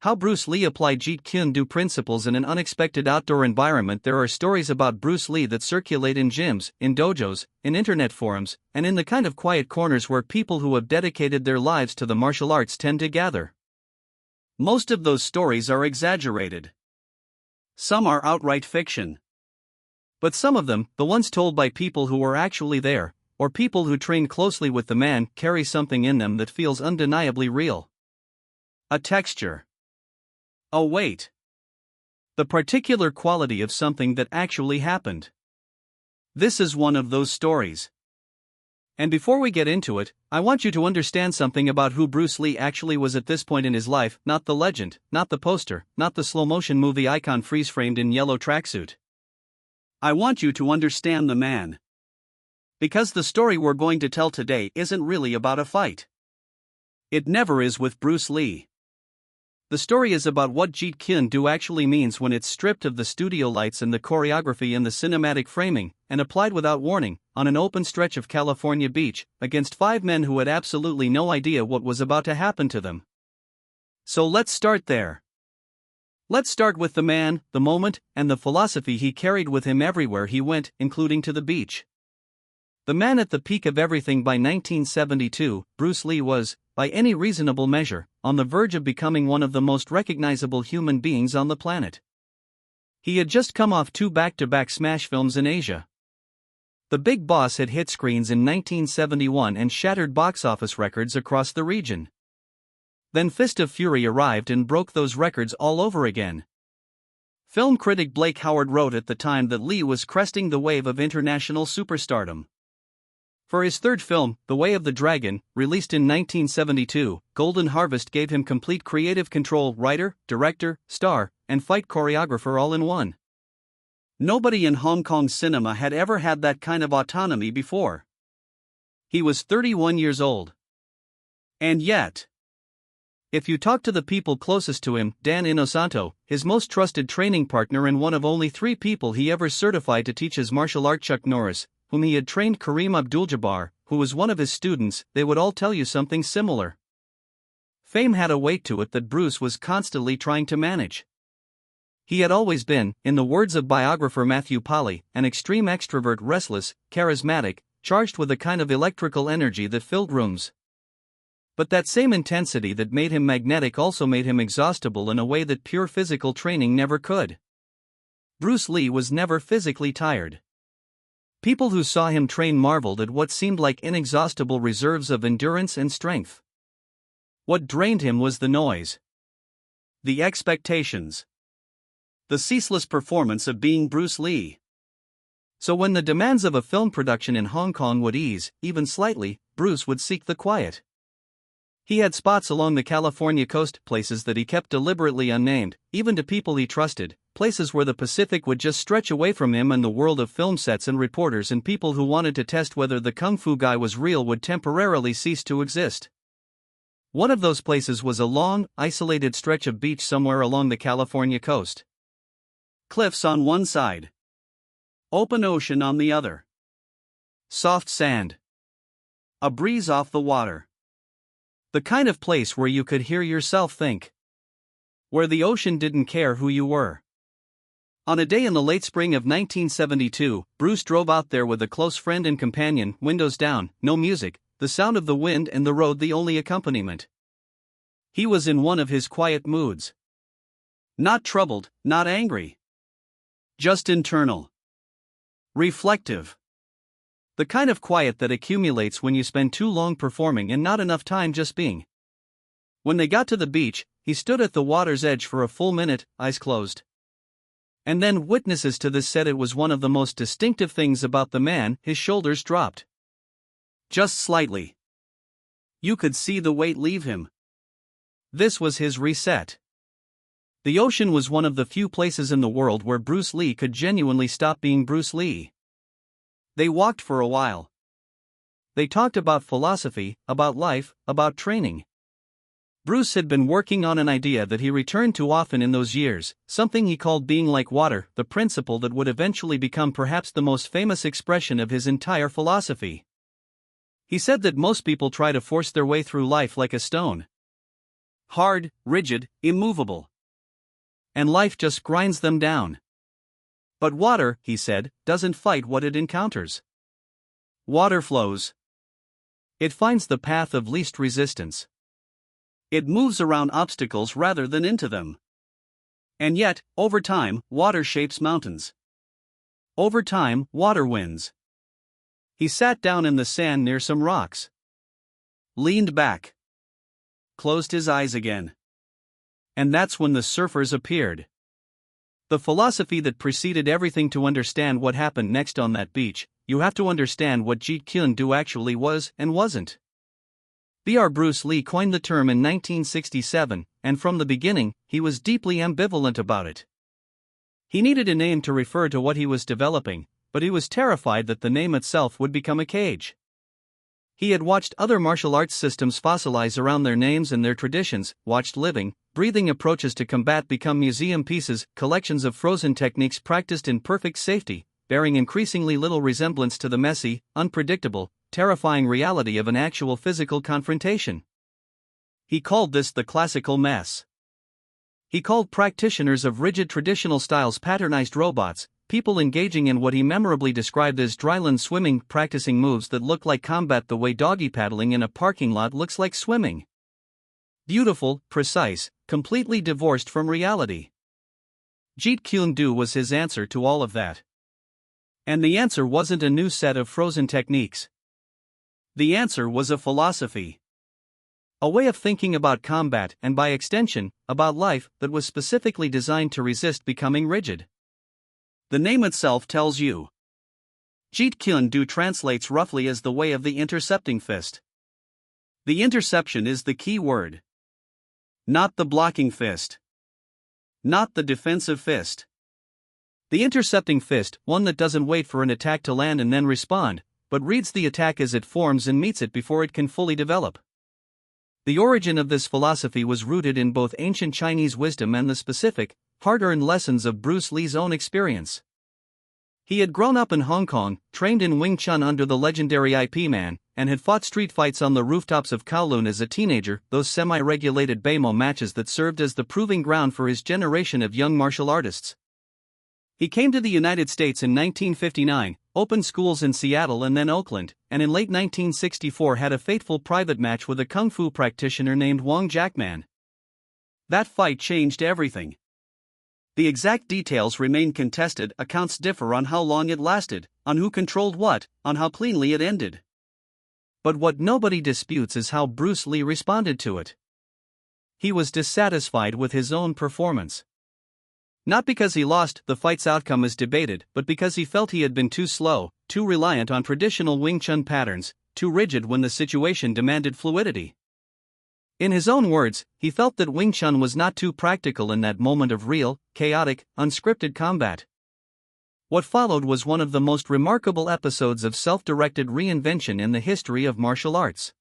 How Bruce Lee applied Jeet Kune Do principles in an unexpected outdoor environment. There are stories about Bruce Lee that circulate in gyms, in dojos, in internet forums, and in the kind of quiet corners where people who have dedicated their lives to the martial arts tend to gather. Most of those stories are exaggerated. Some are outright fiction. But some of them, the ones told by people who were actually there, or people who trained closely with the man, carry something in them that feels undeniably real. A texture. Oh wait. The particular quality of something that actually happened. This is one of those stories. And before we get into it, I want you to understand something about who Bruce Lee actually was at this point in his life, not the legend, not the poster, not the slow-motion movie icon freeze-framed in yellow tracksuit. I want you to understand the man. Because the story we're going to tell today isn't really about a fight. It never is with Bruce Lee. The story is about what Jeet Kune Do actually means when it's stripped of the studio lights and the choreography and the cinematic framing, and applied without warning, on an open stretch of California beach, against 5 men who had absolutely no idea what was about to happen to them. So let's start there. Let's start with the man, the moment, and the philosophy he carried with him everywhere he went, including to the beach. The man at the peak of everything by 1972, Bruce Lee was, by any reasonable measure, on the verge of becoming one of the most recognizable human beings on the planet. He had just come off 2 back-to-back smash films in Asia. The Big Boss had hit screens in 1971 and shattered box office records across the region. Then Fist of Fury arrived and broke those records all over again. Film critic Blake Howard wrote at the time that Lee was cresting the wave of international superstardom. For his third film, The Way of the Dragon, released in 1972, Golden Harvest gave him complete creative control: writer, director, star, and fight choreographer all in one. Nobody in Hong Kong cinema had ever had that kind of autonomy before. He was 31 years old. And yet, if you talk to the people closest to him, Dan Inosanto, his most trusted training partner and one of only 3 people he ever certified to teach his martial art, Chuck Norris, whom he had trained, Kareem Abdul-Jabbar, who was one of his students, they would all tell you something similar. Fame had a weight to it that Bruce was constantly trying to manage. He had always been, in the words of biographer Matthew Polly, an extreme extrovert, restless, charismatic, charged with a kind of electrical energy that filled rooms. But that same intensity that made him magnetic also made him exhaustible in a way that pure physical training never could. Bruce Lee was never physically tired. People who saw him train marveled at what seemed like inexhaustible reserves of endurance and strength. What drained him was the noise. The expectations. The ceaseless performance of being Bruce Lee. So when the demands of a film production in Hong Kong would ease, even slightly, Bruce would seek the quiet. He had spots along the California coast, places that he kept deliberately unnamed, even to people he trusted, places where the Pacific would just stretch away from him, and the world of film sets and reporters and people who wanted to test whether the kung fu guy was real would temporarily cease to exist. One of those places was a long, isolated stretch of beach somewhere along the California coast. Cliffs on one side. Open ocean on the other. Soft sand. A breeze off the water. The kind of place where you could hear yourself think. Where the ocean didn't care who you were. On a day in the late spring of 1972, Bruce drove out there with a close friend and companion, windows down, no music, the sound of the wind and the road the only accompaniment. He was in one of his quiet moods. Not troubled, not angry. Just internal. Reflective. The kind of quiet that accumulates when you spend too long performing and not enough time just being. When they got to the beach, he stood at the water's edge for a full minute, eyes closed. And then witnesses to this said it was one of the most distinctive things about the man: his shoulders dropped. Just slightly. You could see the weight leave him. This was his reset. The ocean was one of the few places in the world where Bruce Lee could genuinely stop being Bruce Lee. They walked for a while. They talked about philosophy, about life, about training. Bruce had been working on an idea that he returned to often in those years, something he called being like water, the principle that would eventually become perhaps the most famous expression of his entire philosophy. He said that most people try to force their way through life like a stone. hard, rigid, immovable. And life just grinds them down. But water, he said, doesn't fight what it encounters. Water flows. It finds the path of least resistance. It moves around obstacles rather than into them. And yet, over time, water shapes mountains. Over time, water wins. He sat down in the sand near some rocks. Leaned back. Closed his eyes again. And that's when the surfers appeared. The philosophy that preceded everything. To understand what happened next on that beach, you have to understand what Jeet Kune Do actually was and wasn't. Bruce Lee coined the term in 1967, and from the beginning, he was deeply ambivalent about it. He needed a name to refer to what he was developing, but he was terrified that the name itself would become a cage. He had watched other martial arts systems fossilize around their names and their traditions, watched living, breathing approaches to combat become museum pieces, collections of frozen techniques practiced in perfect safety, bearing increasingly little resemblance to the messy, unpredictable, terrifying reality of an actual physical confrontation. He called this the classical mess. He called practitioners of rigid traditional styles patternized robots, people engaging in what he memorably described as dryland swimming, practicing moves that look like combat the way doggy paddling in a parking lot looks like swimming. Beautiful, precise, completely divorced from reality. Jeet Kune Do was his answer to all of that. And the answer wasn't a new set of frozen techniques. The answer was a philosophy. A way of thinking about combat and, by extension, about life that was specifically designed to resist becoming rigid. The name itself tells you. Jeet Kune Do translates roughly as the way of the intercepting fist. The interception is the key word. Not the blocking fist. Not the defensive fist. The intercepting fist, one that doesn't wait for an attack to land and then respond, but reads the attack as it forms and meets it before it can fully develop. The origin of this philosophy was rooted in both ancient Chinese wisdom and the specific, hard-earned lessons of Bruce Lee's own experience. He had grown up in Hong Kong, trained in Wing Chun under the legendary IP Man, and had fought street fights on the rooftops of Kowloon as a teenager, those semi-regulated Beimo matches that served as the proving ground for his generation of young martial artists. He came to the United States in 1959, opened schools in Seattle and then Oakland, and in late 1964 had a fateful private match with a kung fu practitioner named Wong Jackman. That fight changed everything. The exact details remain contested, accounts differ on how long it lasted, on who controlled what, on how cleanly it ended. But what nobody disputes is how Bruce Lee responded to it. He was dissatisfied with his own performance. Not because he lost, the fight's outcome is debated, but because he felt he had been too slow, too reliant on traditional Wing Chun patterns, too rigid when the situation demanded fluidity. In his own words, he felt that Wing Chun was not too practical in that moment of real, chaotic, unscripted combat. What followed was one of the most remarkable episodes of self-directed reinvention in the history of martial arts.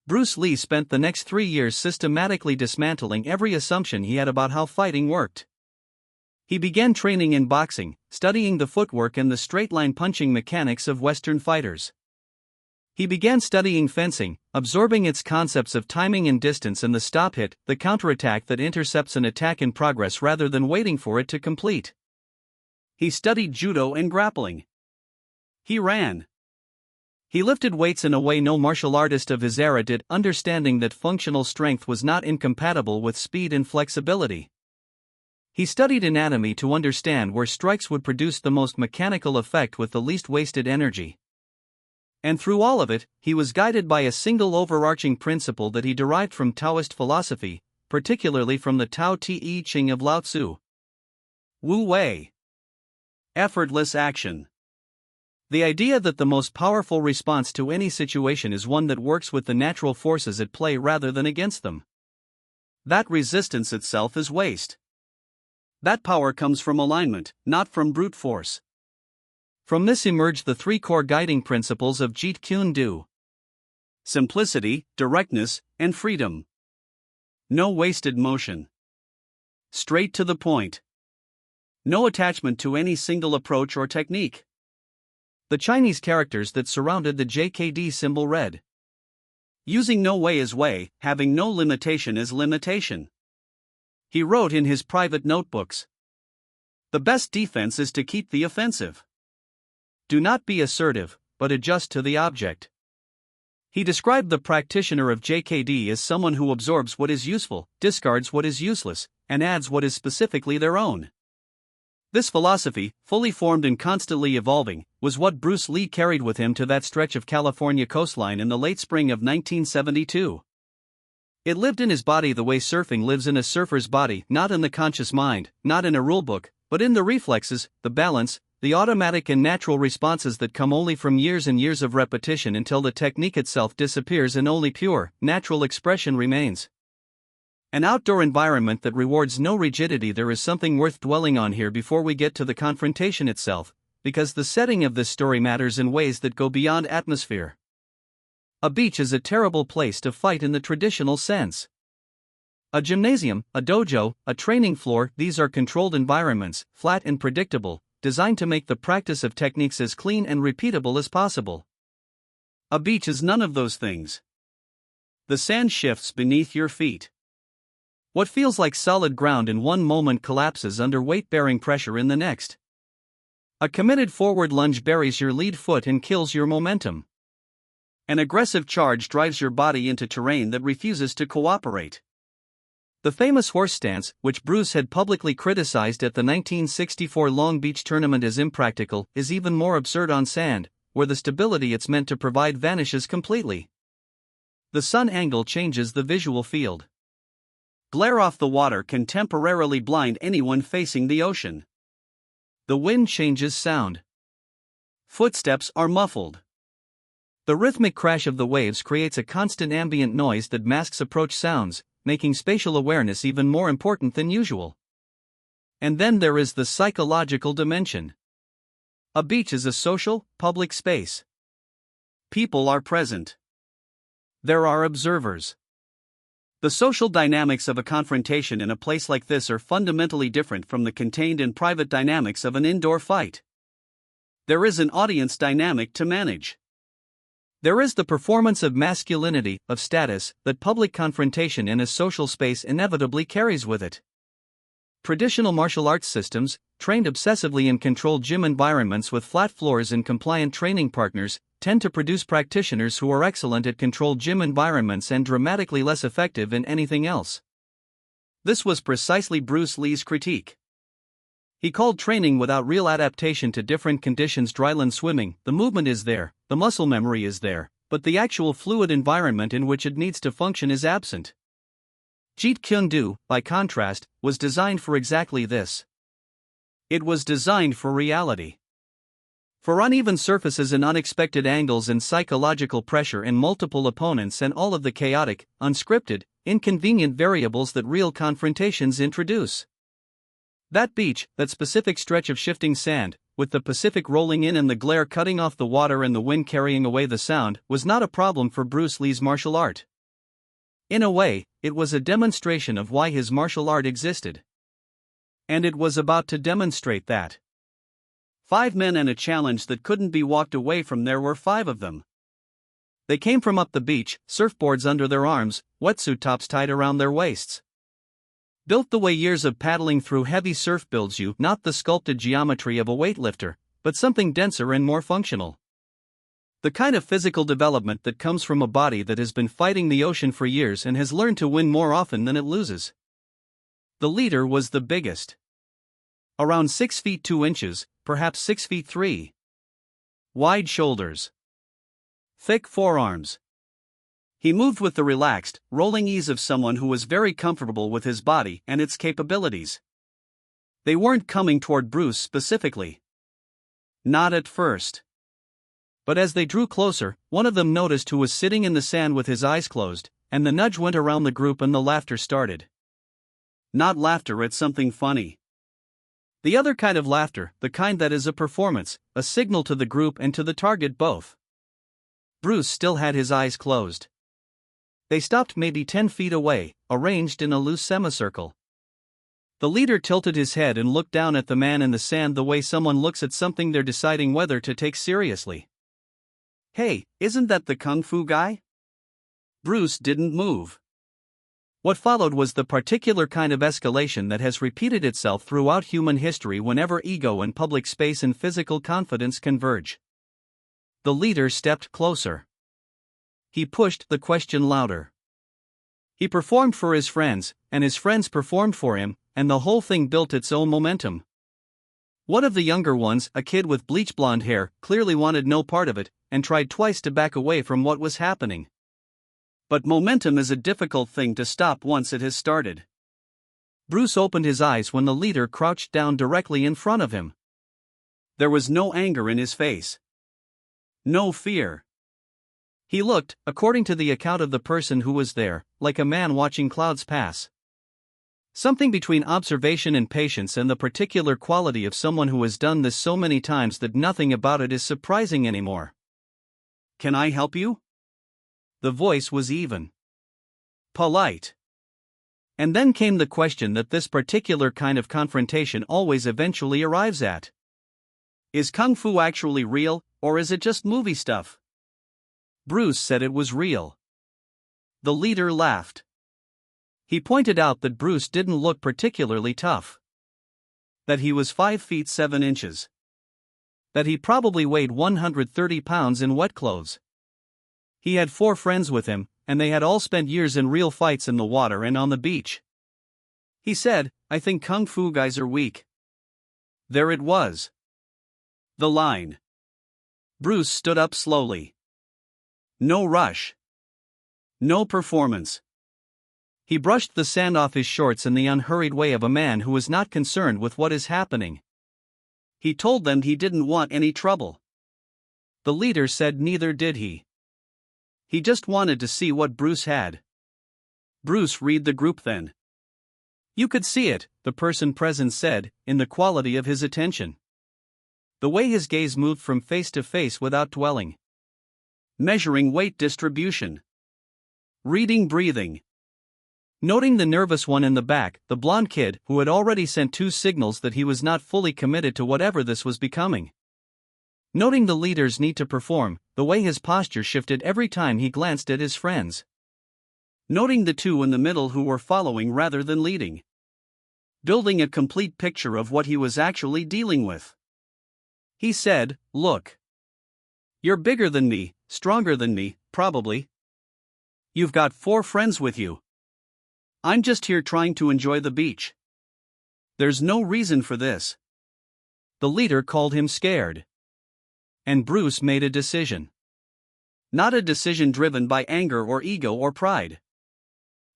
Bruce Lee spent the next 3 years systematically dismantling every assumption he had about how fighting worked. He began training in boxing, studying the footwork and the straight-line punching mechanics of Western fighters. He began studying fencing, absorbing its concepts of timing and distance and the stop hit, the counterattack that intercepts an attack in progress rather than waiting for it to complete. He studied judo and grappling. He ran. He lifted weights in a way no martial artist of his era did, understanding that functional strength was not incompatible with speed and flexibility. He studied anatomy to understand where strikes would produce the most mechanical effect with the least wasted energy. And through all of it, he was guided by a single overarching principle that he derived from Taoist philosophy, particularly from the Tao Te Ching of Lao Tzu. Wu Wei. Effortless action. The idea that the most powerful response to any situation is one that works with the natural forces at play rather than against them. That resistance itself is waste. That power comes from alignment, not from brute force. From this emerged the 3 core guiding principles of Jeet Kune Do: simplicity, directness, and freedom. No wasted motion. Straight to the point. No attachment to any single approach or technique. The Chinese characters that surrounded the JKD symbol read: Using no way is way, having no limitation is limitation. He wrote in his private notebooks. The best defense is to keep the offensive. Do not be assertive, but adjust to the object. He described the practitioner of JKD as someone who absorbs what is useful, discards what is useless, and adds what is specifically their own. This philosophy, fully formed and constantly evolving, was what Bruce Lee carried with him to that stretch of California coastline in the late spring of 1972. It lived in his body the way surfing lives in a surfer's body, not in the conscious mind, not in a rulebook, but in the reflexes, the balance, the automatic and natural responses that come only from years and years of repetition until the technique itself disappears and only pure, natural expression remains. An outdoor environment that rewards no rigidity. There is something worth dwelling on here before we get to the confrontation itself, because the setting of this story matters in ways that go beyond atmosphere. A beach is a terrible place to fight in the traditional sense. A gymnasium, a dojo, a training floor, these are controlled environments, flat and predictable, designed to make the practice of techniques as clean and repeatable as possible. A beach is none of those things. The sand shifts beneath your feet. What feels like solid ground in one moment collapses under weight-bearing pressure in the next. A committed forward lunge buries your lead foot and kills your momentum. An aggressive charge drives your body into terrain that refuses to cooperate. The famous horse stance, which Bruce had publicly criticized at the 1964 Long Beach tournament as impractical, is even more absurd on sand, where the stability it's meant to provide vanishes completely. The sun angle changes the visual field. Glare off the water can temporarily blind anyone facing the ocean. The wind changes sound. Footsteps are muffled. The rhythmic crash of the waves creates a constant ambient noise that masks approach sounds, making spatial awareness even more important than usual. And then there is the psychological dimension. A beach is a social, public space. People are present. There are observers. The social dynamics of a confrontation in a place like this are fundamentally different from the contained and private dynamics of an indoor fight. There is an audience dynamic to manage. There is the performance of masculinity, of status, that public confrontation in a social space inevitably carries with it. Traditional martial arts systems, trained obsessively in controlled gym environments with flat floors and compliant training partners, tend to produce practitioners who are excellent at controlled gym environments and dramatically less effective in anything else. This was precisely Bruce Lee's critique. He called training without real adaptation to different conditions dryland swimming. The movement is there, the muscle memory is there, but the actual fluid environment in which it needs to function is absent. Jeet Kune Do, by contrast, was designed for exactly this. It was designed for reality. For uneven surfaces and unexpected angles and psychological pressure in multiple opponents and all of the chaotic, unscripted, inconvenient variables that real confrontations introduce. That beach, that specific stretch of shifting sand, with the Pacific rolling in and the glare cutting off the water and the wind carrying away the sound, was not a problem for Bruce Lee's martial art. In a way, it was a demonstration of why his martial art existed. And it was about to demonstrate that. 5 men and a challenge that couldn't be walked away from. There were 5 of them. They came from up the beach, surfboards under their arms, wetsuit tops tied around their waists. Built the way years of paddling through heavy surf builds you, not the sculpted geometry of a weightlifter, but something denser and more functional. The kind of physical development that comes from a body that has been fighting the ocean for years and has learned to win more often than it loses. The leader was the biggest. Around 6 feet 2 inches, perhaps 6 feet 3. Wide shoulders. Thick forearms. He moved with the relaxed, rolling ease of someone who was very comfortable with his body and its capabilities. They weren't coming toward Bruce specifically. Not at first. But as they drew closer, one of them noticed who was sitting in the sand with his eyes closed, and the nudge went around the group and the laughter started. Not laughter at something funny. The other kind of laughter, the kind that is a performance, a signal to the group and to the target both. Bruce still had his eyes closed. They stopped maybe 10 feet away, arranged in a loose semicircle. The leader tilted his head and looked down at the man in the sand the way someone looks at something they're deciding whether to take seriously. "Hey, isn't that the kung fu guy?" Bruce didn't move. What followed was the particular kind of escalation that has repeated itself throughout human history whenever ego and public space and physical confidence converge. The leader stepped closer. He pushed the question louder. He performed for his friends, and his friends performed for him, and the whole thing built its own momentum. One of the younger ones, a kid with bleach blonde hair, clearly wanted no part of it, and tried twice to back away from what was happening. But momentum is a difficult thing to stop once it has started. Bruce opened his eyes when the leader crouched down directly in front of him. There was no anger in his face. No fear. He looked, according to the account of the person who was there, like a man watching clouds pass. Something between observation and patience, and the particular quality of someone who has done this so many times that nothing about it is surprising anymore. "Can I help you?" The voice was even. Polite. And then came the question that this particular kind of confrontation always eventually arrives at. Is Kung Fu actually real, or is it just movie stuff? Bruce said it was real. The leader laughed. He pointed out that Bruce didn't look particularly tough. That he was 5 feet 7 inches. That he probably weighed 130 pounds in wet clothes. He had 4 friends with him, and they had all spent years in real fights in the water and on the beach. He said, "I think Kung Fu guys are weak." There it was. The line. Bruce stood up slowly. No rush. No performance. He brushed the sand off his shorts in the unhurried way of a man who is not concerned with what is happening. He told them he didn't want any trouble. The leader said neither did he. He just wanted to see what Bruce had. Bruce read the group then. You could see it, the person present said, in the quality of his attention. The way his gaze moved from face to face without dwelling. Measuring weight distribution. Reading breathing. Noting the nervous one in the back, the blonde kid, who had already sent 2 signals that he was not fully committed to whatever this was becoming. Noting the leader's need to perform, the way his posture shifted every time he glanced at his friends. Noting the 2 in the middle who were following rather than leading. Building a complete picture of what he was actually dealing with. He said, "Look. You're bigger than me, stronger than me, probably. You've got 4 friends with you. I'm just here trying to enjoy the beach. There's no reason for this." The leader called him scared. And Bruce made a decision. Not a decision driven by anger or ego or pride.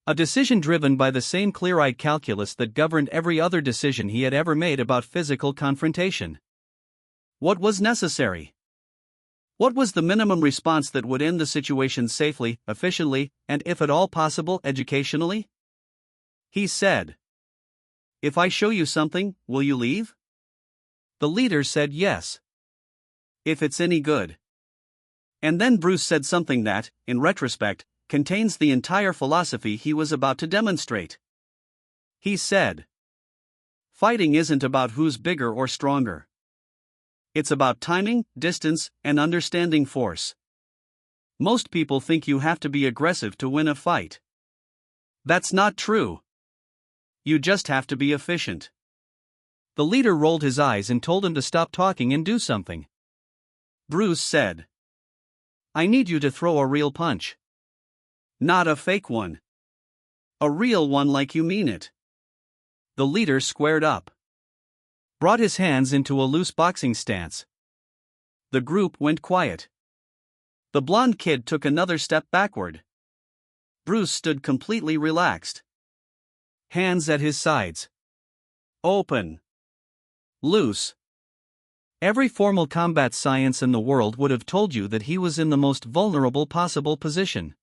A decision driven by the same clear-eyed calculus that governed every other decision he had ever made about physical confrontation. What was necessary? What was the minimum response that would end the situation safely, efficiently, and if at all possible, educationally? He said, "If I show you something, will you leave?" The leader said yes. "If it's any good." And then Bruce said something that, in retrospect, contains the entire philosophy he was about to demonstrate. He said, "Fighting isn't about who's bigger or stronger. It's about timing, distance, and understanding force. Most people think you have to be aggressive to win a fight. That's not true. You just have to be efficient." The leader rolled his eyes and told him to stop talking and do something. Bruce said, "I need you to throw a real punch. Not a fake one. A real one like you mean it." The leader squared up. Brought his hands into a loose boxing stance. The group went quiet. The blonde kid took another step backward. Bruce stood completely relaxed. Hands at his sides. Open. Loose. Every formal combat science in the world would have told you that he was in the most vulnerable possible position.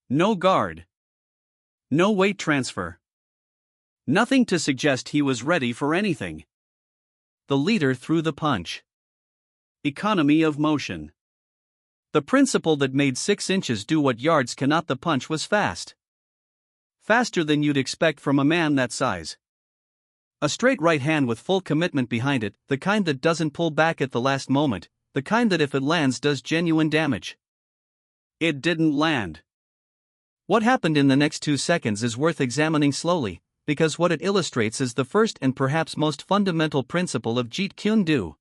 No guard. No weight transfer. Nothing to suggest he was ready for anything. The leader threw the punch. Economy of motion. The principle that made 6 inches do what yards cannot. The punch was fast. Faster than you'd expect from a man that size. A straight right hand with full commitment behind it, the kind that doesn't pull back at the last moment, the kind that if it lands does genuine damage. It didn't land. What happened in the next 2 seconds is worth examining slowly, because what it illustrates is the first and perhaps most fundamental principle of Jeet Kune Do: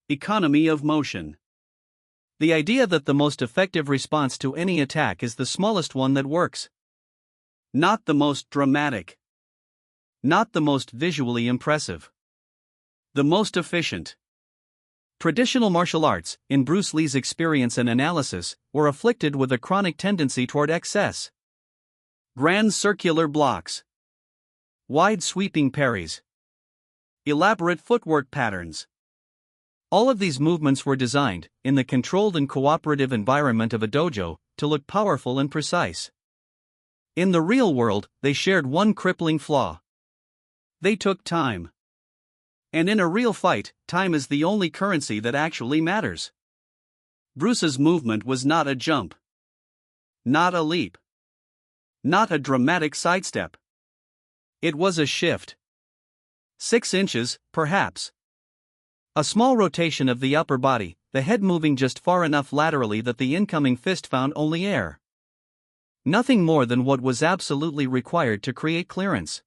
economy of motion. The idea that the most effective response to any attack is the smallest one that works. Not the most dramatic. Not the most visually impressive. The most efficient. Traditional martial arts, in Bruce Lee's experience and analysis, were afflicted with a chronic tendency toward excess. Grand circular blocks. Wide sweeping parries. Elaborate footwork patterns. All of these movements were designed, in the controlled and cooperative environment of a dojo, to look powerful and precise. In the real world, they shared one crippling flaw. They took time. And in a real fight, time is the only currency that actually matters. Bruce's movement was not a jump. Not a leap. Not a dramatic sidestep. It was a shift. 6 inches, perhaps. A small rotation of the upper body, the head moving just far enough laterally that the incoming fist found only air. Nothing more than what was absolutely required to create clearance.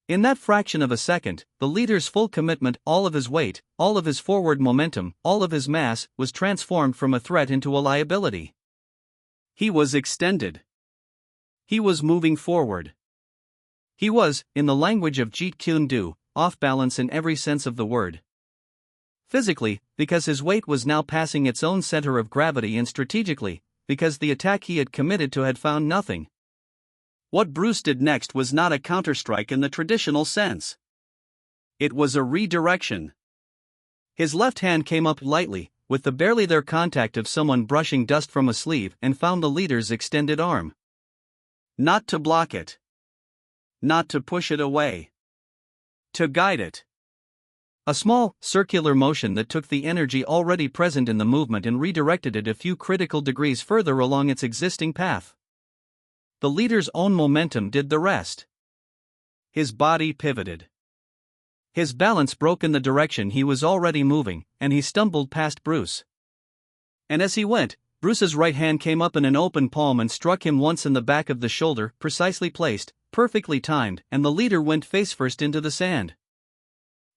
In that fraction of a second, the leader's full commitment, all of his weight, all of his forward momentum, all of his mass, was transformed from a threat into a liability. He was extended. He was moving forward. He was, in the language of Jeet Kune Do, off balance in every sense of the word. Physically, because his weight was now passing its own center of gravity, and strategically, because the attack he had committed to had found nothing. What Bruce did next was not a counterstrike in the traditional sense. It was a redirection. His left hand came up lightly, with the barely there contact of someone brushing dust from a sleeve, and found the leader's extended arm. Not to block it. Not to push it away. To guide it. A small, circular motion that took the energy already present in the movement and redirected it a few critical degrees further along its existing path. The leader's own momentum did the rest. His body pivoted. His balance broke in the direction he was already moving, and he stumbled past Bruce. And as he went, Bruce's right hand came up in an open palm and struck him once in the back of the shoulder, precisely placed, perfectly timed, and the leader went face-first into the sand.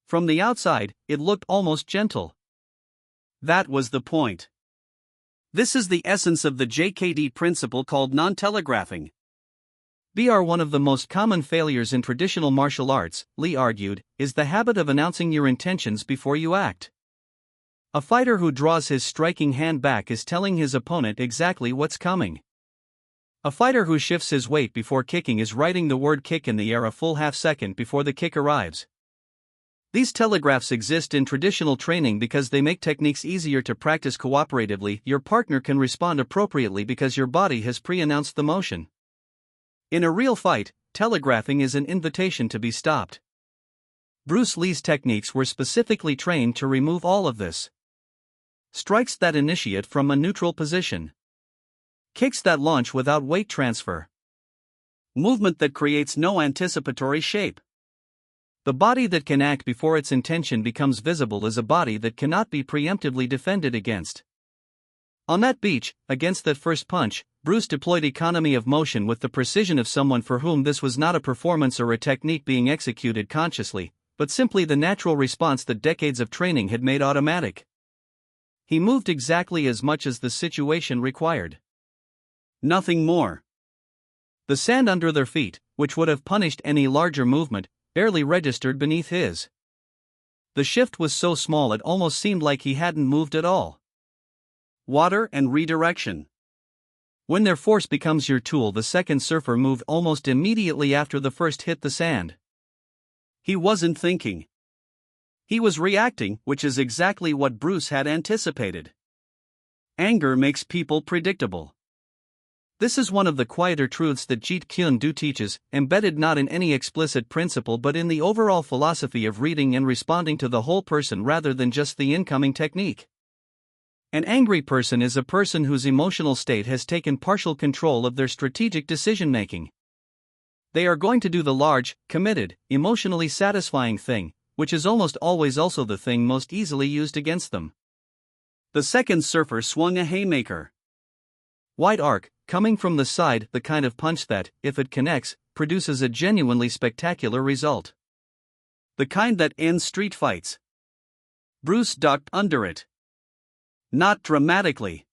From the outside, it looked almost gentle. That was the point. This is the essence of the JKD principle called non-telegraphing. One of the most common failures in traditional martial arts, Lee argued, is the habit of announcing your intentions before you act. A fighter who draws his striking hand back is telling his opponent exactly what's coming. A fighter who shifts his weight before kicking is writing the word kick in the air a full half-second before the kick arrives. These telegraphs exist in traditional training because they make techniques easier to practice cooperatively. Your partner can respond appropriately because your body has pre-announced the motion. In a real fight, telegraphing is an invitation to be stopped. Bruce Lee's techniques were specifically trained to remove all of this. Strikes that initiate from a neutral position. Kicks that launch without weight transfer. Movement that creates no anticipatory shape. The body that can act before its intention becomes visible is a body that cannot be preemptively defended against. On that beach, against that first punch, Bruce deployed economy of motion with the precision of someone for whom this was not a performance or a technique being executed consciously, but simply the natural response that decades of training had made automatic. He moved exactly as much as the situation required. Nothing more. The sand under their feet, which would have punished any larger movement, barely registered beneath his. The shift was so small it almost seemed like he hadn't moved at all. Water and redirection. When their force becomes your tool, the second surfer moved almost immediately after the first hit the sand. He wasn't thinking. He was reacting, which is exactly what Bruce had anticipated. Anger makes people predictable. This is one of the quieter truths that Jeet Kune Do teaches, embedded not in any explicit principle but in the overall philosophy of reading and responding to the whole person rather than just the incoming technique. An angry person is a person whose emotional state has taken partial control of their strategic decision-making. They are going to do the large, committed, emotionally satisfying thing, which is almost always also the thing most easily used against them. The second surfer swung a haymaker. Wide arc, coming from the side, the kind of punch that, if it connects, produces a genuinely spectacular result. The kind that ends street fights. Bruce ducked under it. Not dramatically.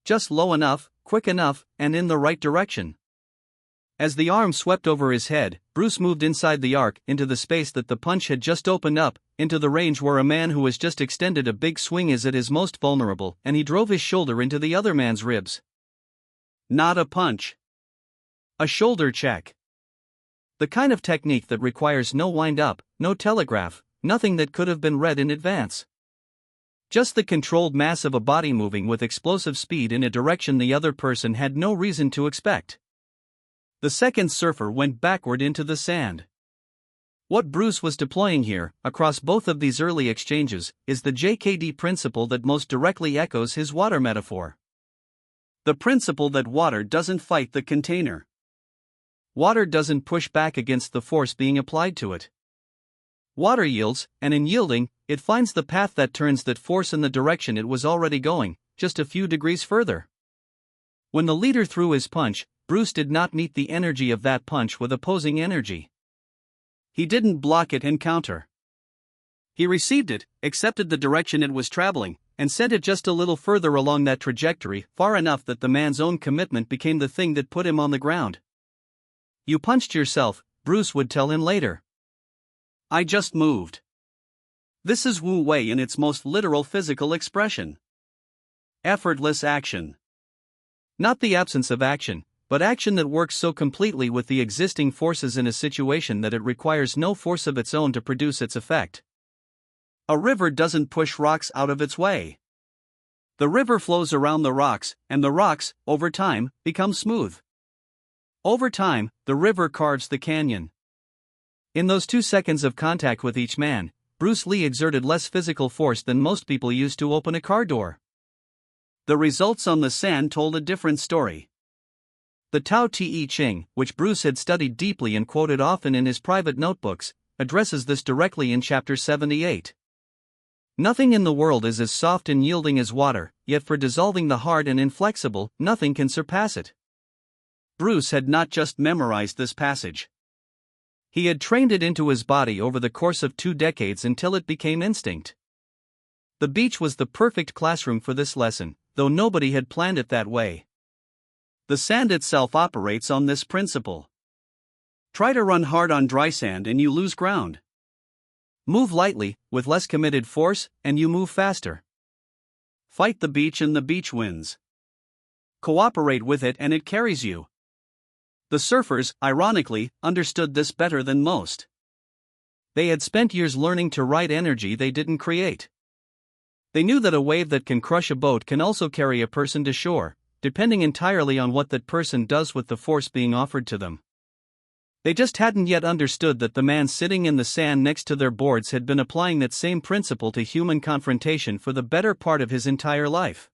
Just low enough, quick enough, and in the right direction. As the arm swept over his head, Bruce moved inside the arc, into the space that the punch had just opened up, into the range where a man who has just extended a big swing is at his most vulnerable, and he drove his shoulder into the other man's ribs. Not a punch. A shoulder check. The kind of technique that requires no wind-up, no telegraph, nothing that could have been read in advance. Just the controlled mass of a body moving with explosive speed in a direction the other person had no reason to expect. The second surfer went backward into the sand. What Bruce was deploying here, across both of these early exchanges, is the JKD principle that most directly echoes his water metaphor. The principle that water doesn't fight the container. Water doesn't push back against the force being applied to it. Water yields, and in yielding, it finds the path that turns that force in the direction it was already going, just a few degrees further. When the leader threw his punch, Bruce did not meet the energy of that punch with opposing energy. He didn't block it and counter. He received it, accepted the direction it was traveling, and sent it just a little further along that trajectory, far enough that the man's own commitment became the thing that put him on the ground. "You punched yourself," Bruce would tell him later. "I just moved." This is Wu Wei in its most literal physical expression. Effortless action. Not the absence of action, but action that works so completely with the existing forces in a situation that it requires no force of its own to produce its effect. A river doesn't push rocks out of its way. The river flows around the rocks, and the rocks, over time, become smooth. Over time, the river carves the canyon. In those 2 seconds of contact with each man, Bruce Lee exerted less physical force than most people use to open a car door. The results on the sand told a different story. The Tao Te Ching, which Bruce had studied deeply and quoted often in his private notebooks, addresses this directly in chapter 78. Nothing in the world is as soft and yielding as water, yet for dissolving the hard and inflexible, nothing can surpass it. Bruce had not just memorized this passage. He had trained it into his body over the course of 2 decades until it became instinct. The beach was the perfect classroom for this lesson, though nobody had planned it that way. The sand itself operates on this principle. Try to run hard on dry sand and you lose ground. Move lightly, with less committed force, and you move faster. Fight the beach and the beach wins. Cooperate with it and it carries you. The surfers, ironically, understood this better than most. They had spent years learning to ride energy they didn't create. They knew that a wave that can crush a boat can also carry a person to shore, depending entirely on what that person does with the force being offered to them. They just hadn't yet understood that the man sitting in the sand next to their boards had been applying that same principle to human confrontation for the better part of his entire life.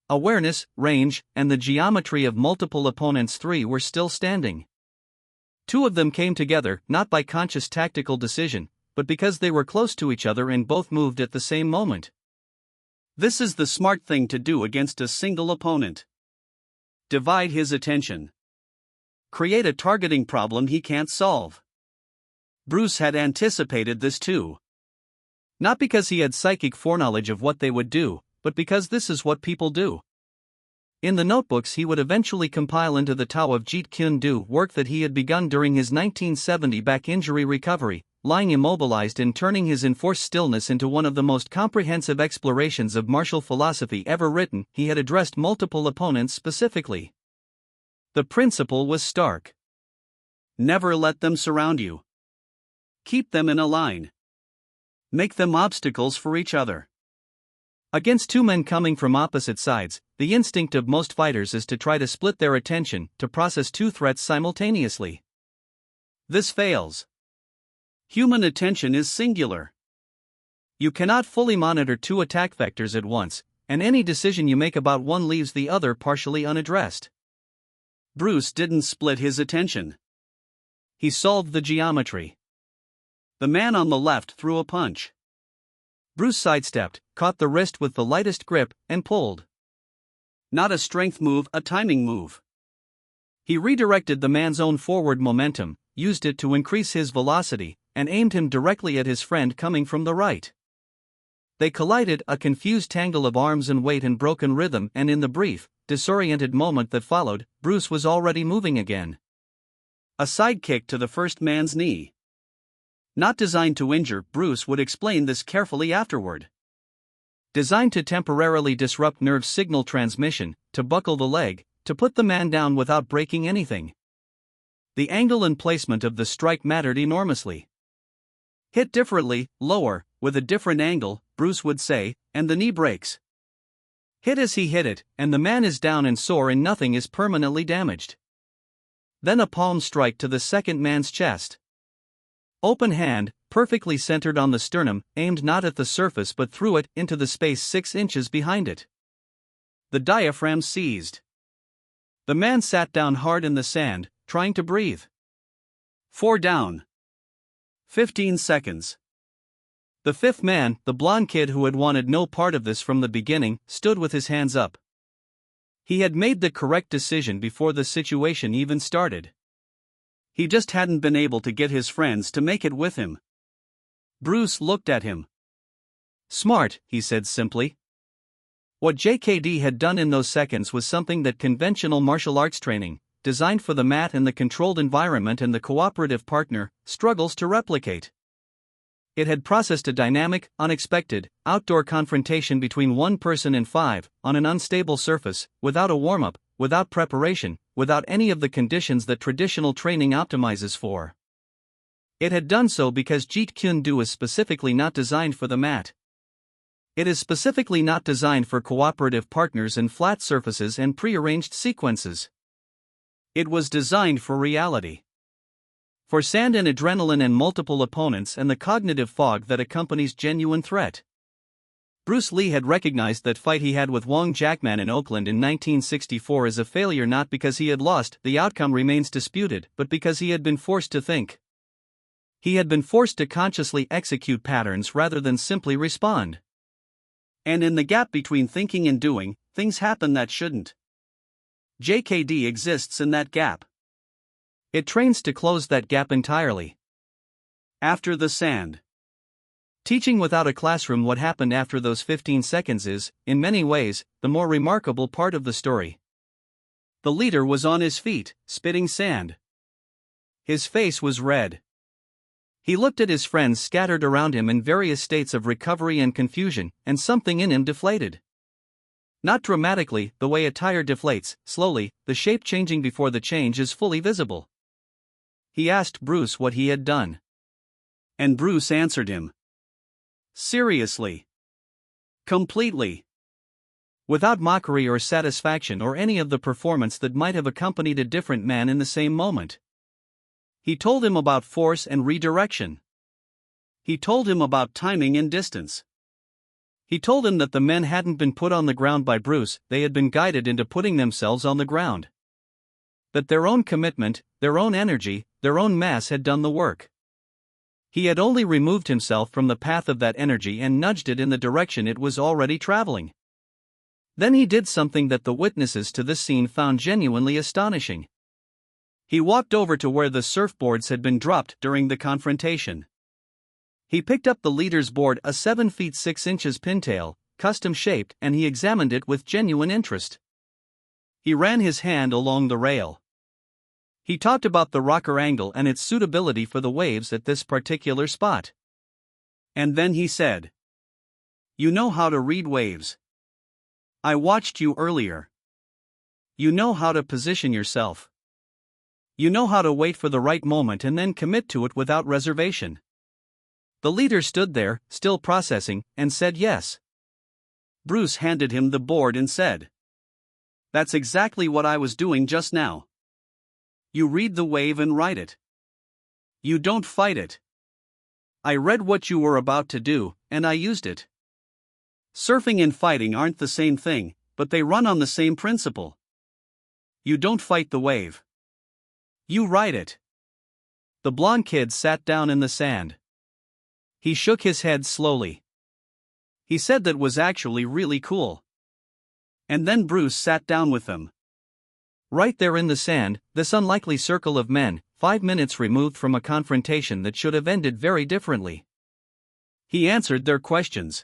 Awareness, range, and the geometry of multiple opponents' 3 were still standing. 2 of them came together, not by conscious tactical decision, but because they were close to each other and both moved at the same moment. This is the smart thing to do against a single opponent. Divide his attention. Create a targeting problem he can't solve. Bruce had anticipated this too. Not because he had psychic foreknowledge of what they would do, but because this is what people do. In the notebooks he would eventually compile into the Tao of Jeet Kune Do work that he had begun during his 1970 back injury recovery, lying immobilized and turning his enforced stillness into one of the most comprehensive explorations of martial philosophy ever written. He had addressed multiple opponents specifically. The principle was stark. Never let them surround you. Keep them in a line. Make them obstacles for each other. Against 2 men coming from opposite sides, the instinct of most fighters is to try to split their attention, to process 2 threats simultaneously. This fails. Human attention is singular. You cannot fully monitor 2 attack vectors at once, and any decision you make about one leaves the other partially unaddressed. Bruce didn't split his attention. He solved the geometry. The man on the left threw a punch. Bruce sidestepped, caught the wrist with the lightest grip, and pulled. Not a strength move, a timing move. He redirected the man's own forward momentum, used it to increase his velocity, and aimed him directly at his friend coming from the right. They collided, a confused tangle of arms and weight and broken rhythm, and in the brief, disoriented moment that followed, Bruce was already moving again. A side kick to the first man's knee. Not designed to injure, Bruce would explain this carefully afterward. Designed to temporarily disrupt nerve signal transmission, to buckle the leg, to put the man down without breaking anything. The angle and placement of the strike mattered enormously. Hit differently, lower, with a different angle, Bruce would say, and the knee breaks. Hit as he hit it, and the man is down and sore and nothing is permanently damaged. Then a palm strike to the second man's chest. Open hand, perfectly centered on the sternum, aimed not at the surface but through it, into the space 6 inches behind it. The diaphragm seized. The man sat down hard in the sand, trying to breathe. 4 down. 15 seconds. The fifth man, the blonde kid who had wanted no part of this from the beginning, stood with his hands up. He had made the correct decision before the situation even started. He just hadn't been able to get his friends to make it with him. Bruce looked at him. Smart, he said simply. What JKD had done in those seconds was something that conventional martial arts training, designed for the mat and the controlled environment and the cooperative partner, struggles to replicate. It had processed a dynamic, unexpected, outdoor confrontation between one person and 5, on an unstable surface, without a warm-up, without preparation, without any of the conditions that traditional training optimizes for. It had done so because Jeet Kune Do is specifically not designed for the mat. It is specifically not designed for cooperative partners and flat surfaces and prearranged sequences. It was designed for reality. For sand and adrenaline and multiple opponents and the cognitive fog that accompanies genuine threat. Bruce Lee had recognized that fight he had with Wong Jackman in Oakland in 1964 as a failure, not because he had lost, the outcome remains disputed, but because he had been forced to think. He had been forced to consciously execute patterns rather than simply respond. And in the gap between thinking and doing, things happen that shouldn't. JKD exists in that gap. It trains to close that gap entirely. After the sand. Teaching without a classroom what happened after those 15 seconds is, in many ways, the more remarkable part of the story. The leader was on his feet, spitting sand. His face was red. He looked at his friends scattered around him in various states of recovery and confusion, and something in him deflated. Not dramatically, the way a tire deflates, slowly, the shape changing before the change is fully visible. He asked Bruce what he had done. And Bruce answered him. Seriously. Completely. Without mockery or satisfaction or any of the performance that might have accompanied a different man in the same moment. He told him about force and redirection. He told him about timing and distance. He told him that the men hadn't been put on the ground by Bruce, they had been guided into putting themselves on the ground. That their own commitment, their own energy, their own mass had done the work. He had only removed himself from the path of that energy and nudged it in the direction it was already traveling. Then he did something that the witnesses to this scene found genuinely astonishing. He walked over to where the surfboards had been dropped during the confrontation. He picked up the leader's board, a 7 feet 6 inches pintail, custom shaped, and he examined it with genuine interest. He ran his hand along the rail. He talked about the rocker angle and its suitability for the waves at this particular spot. And then he said, "You know how to read waves. I watched you earlier. You know how to position yourself. You know how to wait for the right moment and then commit to it without reservation." The leader stood there, still processing, and said yes. Bruce handed him the board and said, "That's exactly what I was doing just now. You read the wave and write it. You don't fight it. I read what you were about to do, and I used it. Surfing and fighting aren't the same thing, but they run on the same principle. You don't fight the wave. You ride it." The blonde kid sat down in the sand. He shook his head slowly. He said that was actually really cool. And then Bruce sat down with them. Right there in the sand, this unlikely circle of men, 5 minutes removed from a confrontation that should have ended very differently. He answered their questions.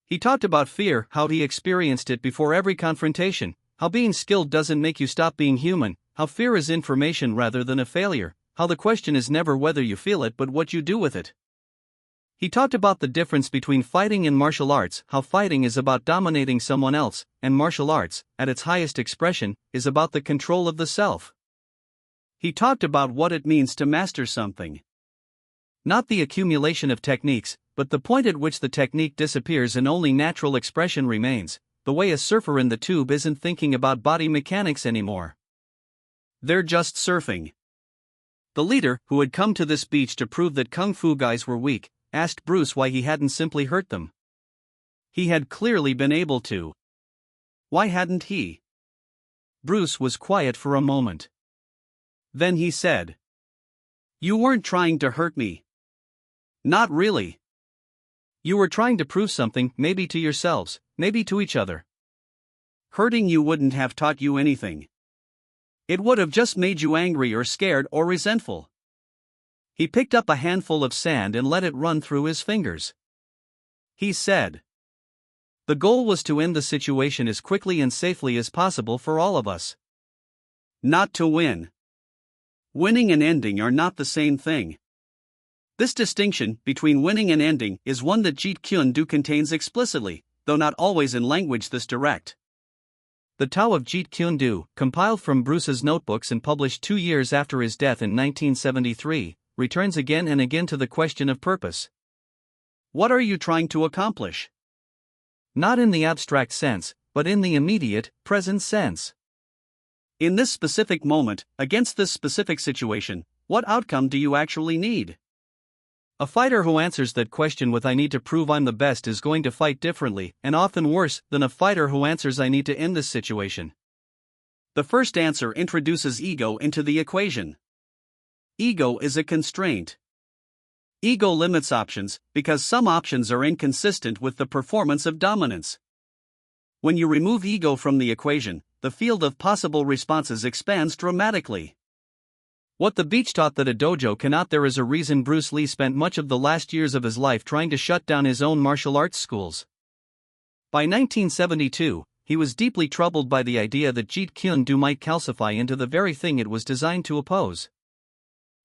He talked about fear, how he experienced it before every confrontation, how being skilled doesn't make you stop being human, how fear is information rather than a failure, how the question is never whether you feel it but what you do with it. He talked about the difference between fighting and martial arts, how fighting is about dominating someone else, and martial arts, at its highest expression, is about the control of the self. He talked about what it means to master something. Not the accumulation of techniques, but the point at which the technique disappears and only natural expression remains, the way a surfer in the tube isn't thinking about body mechanics anymore. They're just surfing. The leader, who had come to this beach to prove that kung fu guys were weak, asked Bruce why he hadn't simply hurt them. He had clearly been able to. Why hadn't he? Bruce was quiet for a moment. Then he said, "You weren't trying to hurt me." "Not really." "You were trying to prove something, maybe to yourselves, maybe to each other." "Hurting you wouldn't have taught you anything. It would have just made you angry or scared or resentful." He picked up a handful of sand and let it run through his fingers. He said, "The goal was to end the situation as quickly and safely as possible for all of us. Not to win. Winning and ending are not the same thing. This distinction between winning and ending is one that Jeet Kune Do contains explicitly, though not always in language this direct." The Tao of Jeet Kune Do, compiled from Bruce's notebooks and published 2 years after his death in 1973, returns again and again to the question of purpose. What are you trying to accomplish? Not in the abstract sense, but in the immediate, present sense. In this specific moment, against this specific situation, what outcome do you actually need? A fighter who answers that question with "I need to prove I'm the best" is going to fight differently, and often worse, than a fighter who answers "I need to end this situation." The first answer introduces ego into the equation. Ego is a constraint. Ego limits options, because some options are inconsistent with the performance of dominance. When you remove ego from the equation, the field of possible responses expands dramatically. What the beach taught that a dojo cannot. There is a reason Bruce Lee spent much of the last years of his life trying to shut down his own martial arts schools. By 1972, he was deeply troubled by the idea that Jeet Kune Do might calcify into the very thing it was designed to oppose.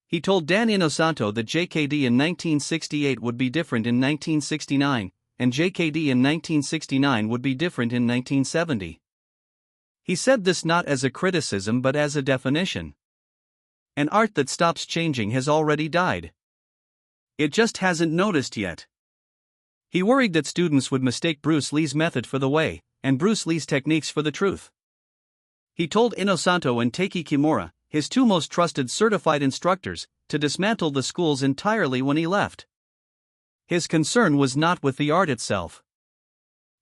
He told Dan Inosanto that JKD in 1968 would be different in 1969, and JKD in 1969 would be different in 1970. He said this not as a criticism but as a definition. An art that stops changing has already died. It just hasn't noticed yet. He worried that students would mistake Bruce Lee's method for the way, and Bruce Lee's techniques for the truth. He told Inosanto and Taiki Kimura, his 2 most trusted certified instructors, to dismantle the schools entirely when he left. His concern was not with the art itself.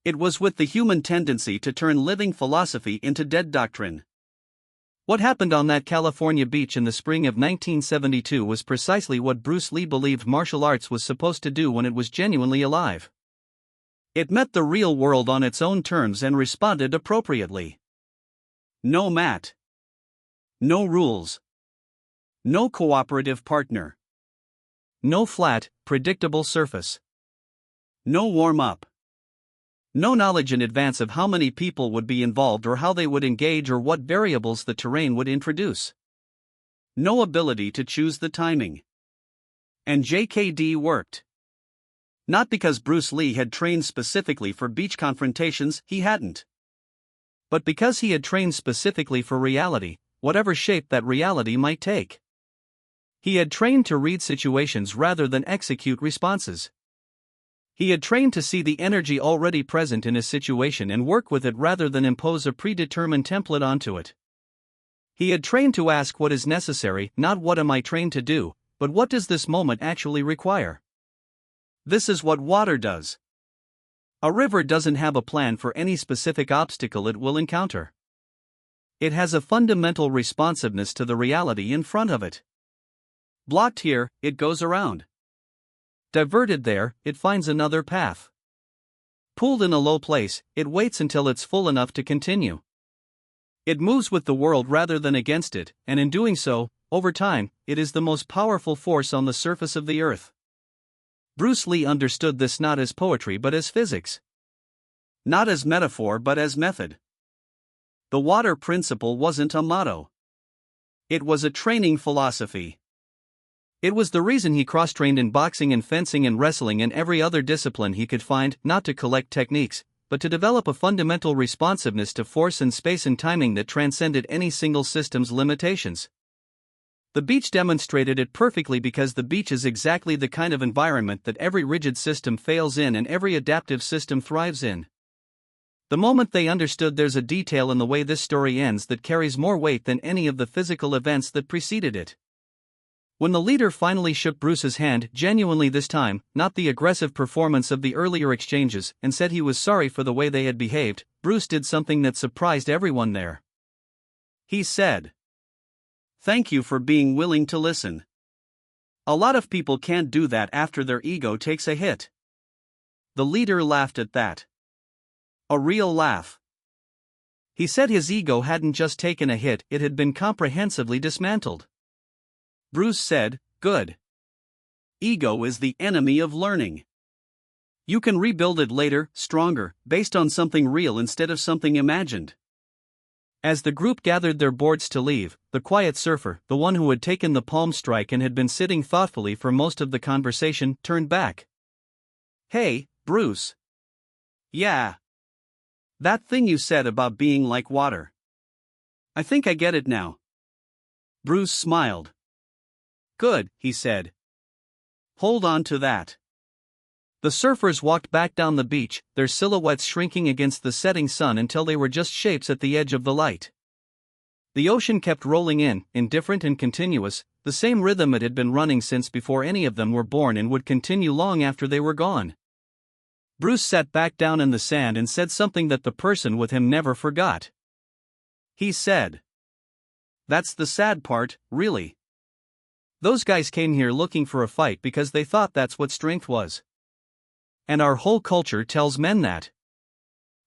It was with the human tendency to turn living philosophy into dead doctrine. What happened on that California beach in the spring of 1972 was precisely what Bruce Lee believed martial arts was supposed to do when it was genuinely alive. It met the real world on its own terms and responded appropriately. No mat. No rules. No cooperative partner. No flat, predictable surface. No warm-up. No knowledge in advance of how many people would be involved or how they would engage or what variables the terrain would introduce. No ability to choose the timing. And JKD worked. Not because Bruce Lee had trained specifically for beach confrontations, he hadn't. But because he had trained specifically for reality, whatever shape that reality might take. He had trained to read situations rather than execute responses. He had trained to see the energy already present in a situation and work with it rather than impose a predetermined template onto it. He had trained to ask what is necessary, not what am I trained to do, but what does this moment actually require? This is what water does. A river doesn't have a plan for any specific obstacle it will encounter. It has a fundamental responsiveness to the reality in front of it. Blocked here, it goes around. Diverted there, it finds another path. pooled in a low place, it waits until it's full enough to continue. It moves with the world rather than against it, and in doing so, over time, it is the most powerful force on the surface of the earth. Bruce Lee understood this not as poetry but as physics. Not as metaphor but as method. The water principle wasn't a motto. It was a training philosophy. It was the reason he cross-trained in boxing and fencing and wrestling and every other discipline he could find, not to collect techniques, but to develop a fundamental responsiveness to force and space and timing that transcended any single system's limitations. The beach demonstrated it perfectly because the beach is exactly the kind of environment that every rigid system fails in and every adaptive system thrives in. The moment they understood, there's a detail in the way this story ends that carries more weight than any of the physical events that preceded it. When the leader finally shook Bruce's hand, genuinely this time, not the aggressive performance of the earlier exchanges, and said he was sorry for the way they had behaved, Bruce did something that surprised everyone there. He said, "Thank you for being willing to listen. A lot of people can't do that after their ego takes a hit." The leader laughed at that. A real laugh. He said his ego hadn't just taken a hit, it had been comprehensively dismantled. Bruce said, "Good. Ego is the enemy of learning. You can rebuild it later, stronger, based on something real instead of something imagined." As the group gathered their boards to leave, the quiet surfer, the one who had taken the palm strike and had been sitting thoughtfully for most of the conversation, turned back. "Hey, Bruce. Yeah. That thing you said about being like water. I think I get it now." Bruce smiled. "Good," he said. "Hold on to that." The surfers walked back down the beach, their silhouettes shrinking against the setting sun until they were just shapes at the edge of the light. The ocean kept rolling in, indifferent and continuous, the same rhythm it had been running since before any of them were born and would continue long after they were gone. Bruce sat back down in the sand and said something that the person with him never forgot. He said, "That's the sad part, really. Those guys came here looking for a fight because they thought that's what strength was. And our whole culture tells men that.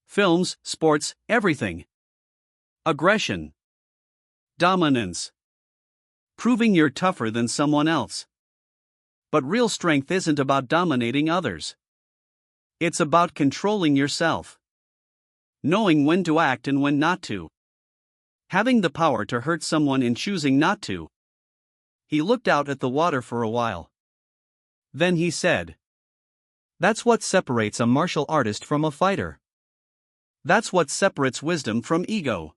Films, sports, everything. Aggression. Dominance. Proving you're tougher than someone else. But real strength isn't about dominating others. It's about controlling yourself. Knowing when to act and when not to. Having the power to hurt someone in choosing not to." He looked out at the water for a while. Then he said, "That's what separates a martial artist from a fighter. That's what separates wisdom from ego."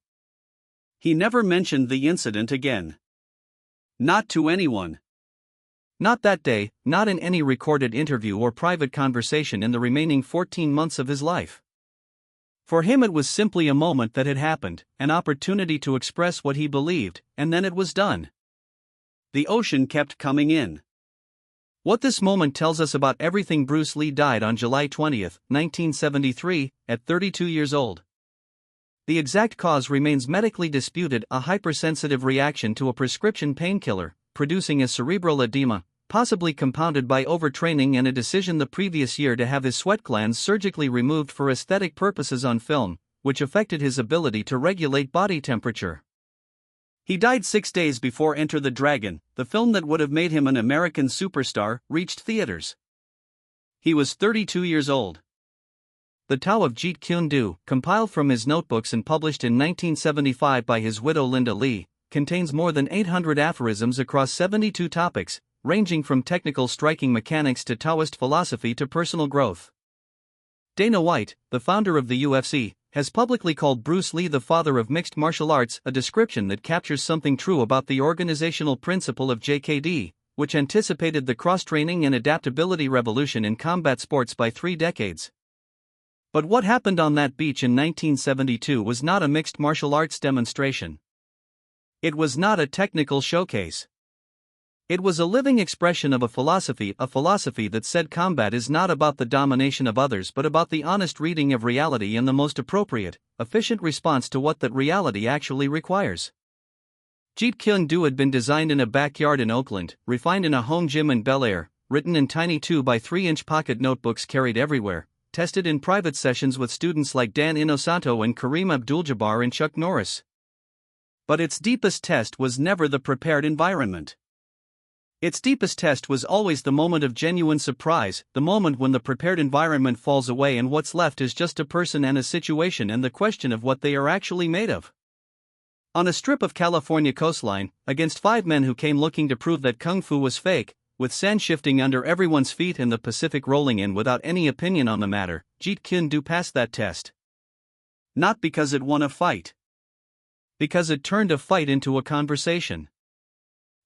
He never mentioned the incident again. Not to anyone. Not that day, not in any recorded interview or private conversation in the remaining 14 months of his life. For him it was simply a moment that had happened, an opportunity to express what he believed, and then it was done. The ocean kept coming in. What this moment tells us about everything: Bruce Lee died on July 20, 1973, at 32 years old. The exact cause remains medically disputed, a hypersensitive reaction to a prescription painkiller, producing a cerebral edema, possibly compounded by overtraining, and a decision the previous year to have his sweat glands surgically removed for aesthetic purposes on film, which affected his ability to regulate body temperature. He died 6 days before Enter the Dragon, the film that would have made him an American superstar, reached theaters. He was 32 years old. The Tao of Jeet Kune Do, compiled from his notebooks and published in 1975 by his widow Linda Lee, contains more than 800 aphorisms across 72 topics, ranging from technical striking mechanics to Taoist philosophy to personal growth. Dana White, the founder of the UFC, has publicly called Bruce Lee the father of mixed martial arts, a description that captures something true about the organizational principle of JKD, which anticipated the cross-training and adaptability revolution in combat sports by 3 decades. But what happened on that beach in 1972 was not a mixed martial arts demonstration. It was not a technical showcase. It was a living expression of a philosophy that said combat is not about the domination of others but about the honest reading of reality and the most appropriate, efficient response to what that reality actually requires. Jeet Kune Do had been designed in a backyard in Oakland, refined in a home gym in Bel Air, written in tiny 2 by 3-inch pocket notebooks carried everywhere, tested in private sessions with students like Dan Inosanto and Kareem Abdul-Jabbar and Chuck Norris. But its deepest test was never the prepared environment. Its deepest test was always the moment of genuine surprise, the moment when the prepared environment falls away and what's left is just a person and a situation and the question of what they are actually made of. On a strip of California coastline, against 5 men who came looking to prove that Kung Fu was fake, with sand shifting under everyone's feet and the Pacific rolling in without any opinion on the matter, Jeet Kune Do passed that test. Not because it won a fight. Because it turned a fight into a conversation.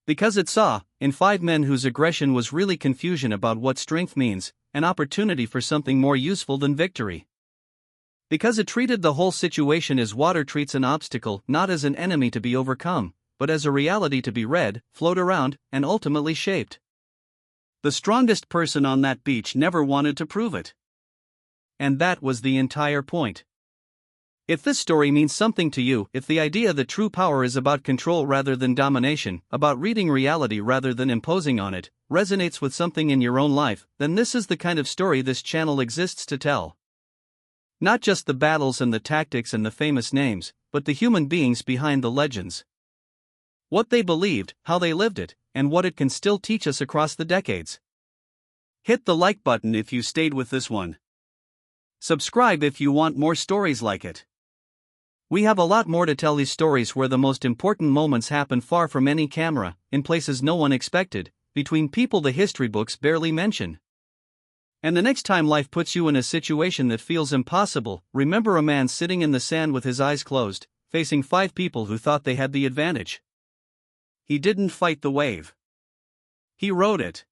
Because it saw, in 5 men whose aggression was really confusion about what strength means, an opportunity for something more useful than victory. Because it treated the whole situation as water treats an obstacle, not as an enemy to be overcome, but as a reality to be read, flowed around, and ultimately shaped. The strongest person on that beach never wanted to prove it. And that was the entire point. If this story means something to you, if the idea that true power is about control rather than domination, about reading reality rather than imposing on it, resonates with something in your own life, then this is the kind of story this channel exists to tell. Not just the battles and the tactics and the famous names, but the human beings behind the legends. What they believed, how they lived it, and what it can still teach us across the decades. Hit the like button if you stayed with this one. Subscribe if you want more stories like it. We have a lot more to tell, these stories where the most important moments happen far from any camera, in places no one expected, between people the history books barely mention. And the next time life puts you in a situation that feels impossible, remember a man sitting in the sand with his eyes closed, facing 5 people who thought they had the advantage. He didn't fight the wave. He rode it.